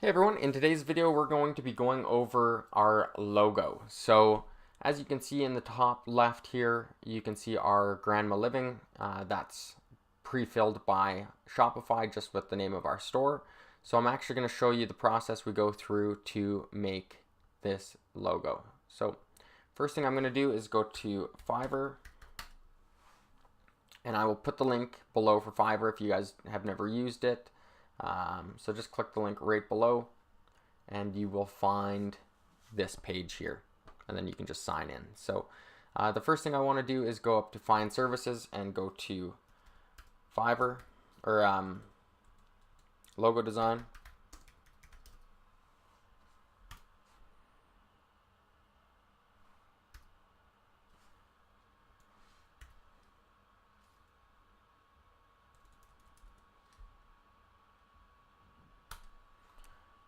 Hey everyone, in today's video we're going to be going over our logo. So as you can see in the top left here, you can see our Grandma Living. That's pre-filled by Shopify just with the name of our store. So I'm actually going to show you the process we go through to make this logo. So first thing I'm going to do is go to Fiverr, and I will put the link below for Fiverr if you guys have never used it. So just click the link right below and you will find this page here, and then you can just sign in. So the first thing I want to do is go up to Find Services and go to Fiverr or Logo Design.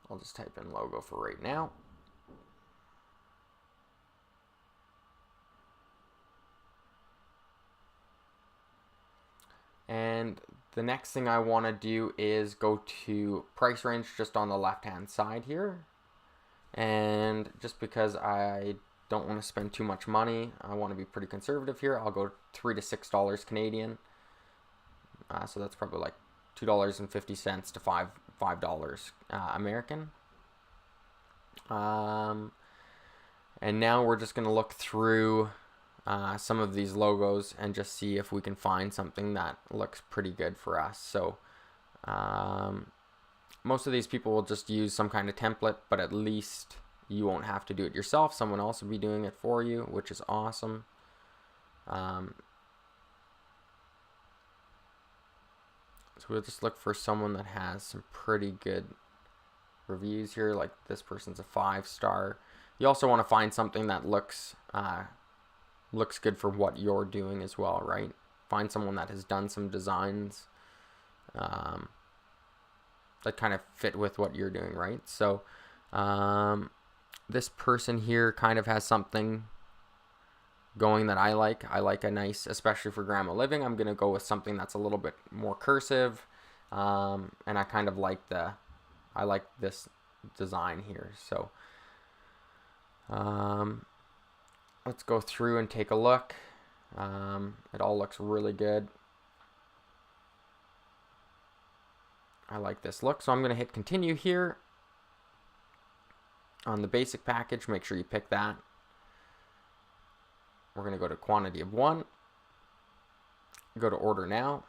I'll just type in logo for right now. And the next thing I want to do is go to price range just on the left hand side here. And just because I don't want to spend too much money, I want to be pretty conservative here, I'll go $3 to $6 Canadian. So that's probably like $2.50 to $5 American. And now we're just going to look through some of these logos and just see if we can find something that looks pretty good for us. So most of these people will just use some kind of template, but at least you won't have to do it yourself. Someone else will be doing it for you, which is awesome. So we'll just look for someone that has some pretty good reviews here, like this person's a 5-star. You also want to find something that looks good for what you're doing as well, right? Find someone that has done some designs that kind of fit with what you're doing, right? So this person here kind of has something going that I like. I like a nice, especially for Grandma Living, I'm going to go with something that's a little bit more cursive. And I kind of like I like this design here. So let's go through and take a look. It all looks really good. I like this look, so I'm going to hit continue here on the basic package. Make sure you pick that. We're going to go to quantity of 1, go to order now,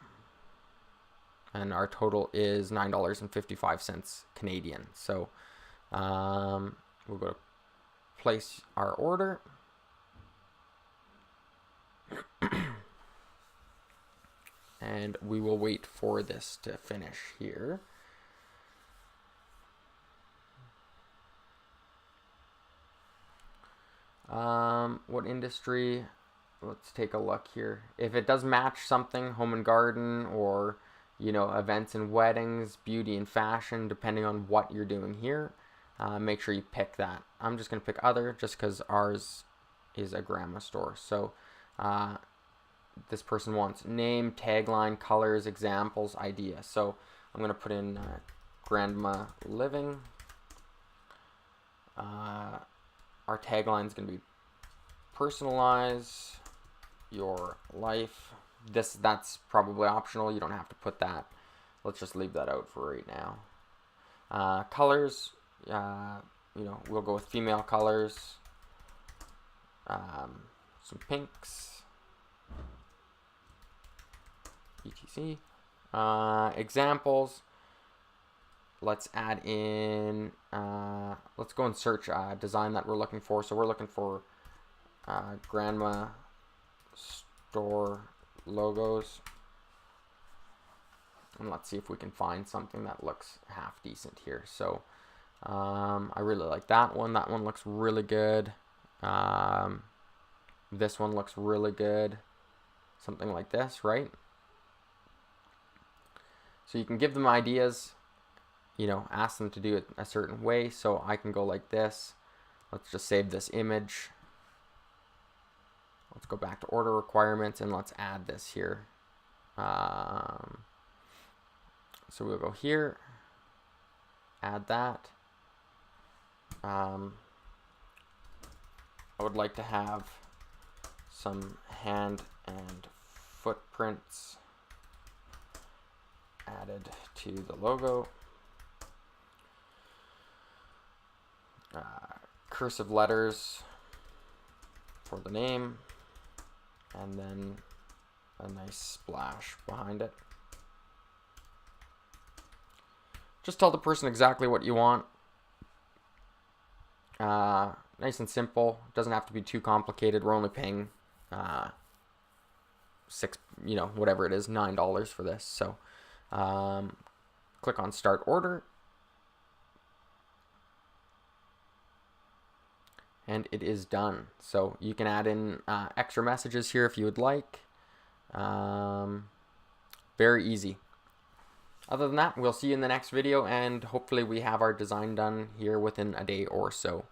and our total is $9.55 Canadian. So we'll go to place our order. And we will wait for this to finish here. What industry? Let's take a look here. If it does match something, home and garden, or events and weddings, beauty and fashion, depending on what you're doing here, make sure you pick that. I'm just gonna pick other just because ours is a grandma store. So this person wants name, tagline, colors, examples, idea. So I'm gonna put in Grandma Living. Our tagline is going to be personalize your life. That's probably optional. You don't have to put that. Let's just leave that out for right now. Colors, we'll go with female colors. Some pinks. etc. Examples. Let's add in, let's go and search a design that we're looking for. So we're looking for grandma store logos. And let's see if we can find something that looks half decent here. So I really like that one. That one looks really good. This one looks really good. Something like this, right? So you can give them ideas. Ask them to do it a certain way. So I can go like this. Let's just save this image. Let's go back to order requirements and let's add this here. So we'll go here, add that. I would like to have some hand and footprints added to the logo. Cursive letters for the name, and then a nice splash behind it. Just tell the person exactly what you want. Nice and simple. Doesn't have to be too complicated. We're only paying whatever it is, $9 for this. So click on Start Order. And it is done. So you can add in extra messages here if you would like. Very easy. Other than that, we'll see you in the next video, and hopefully we have our design done here within a day or so.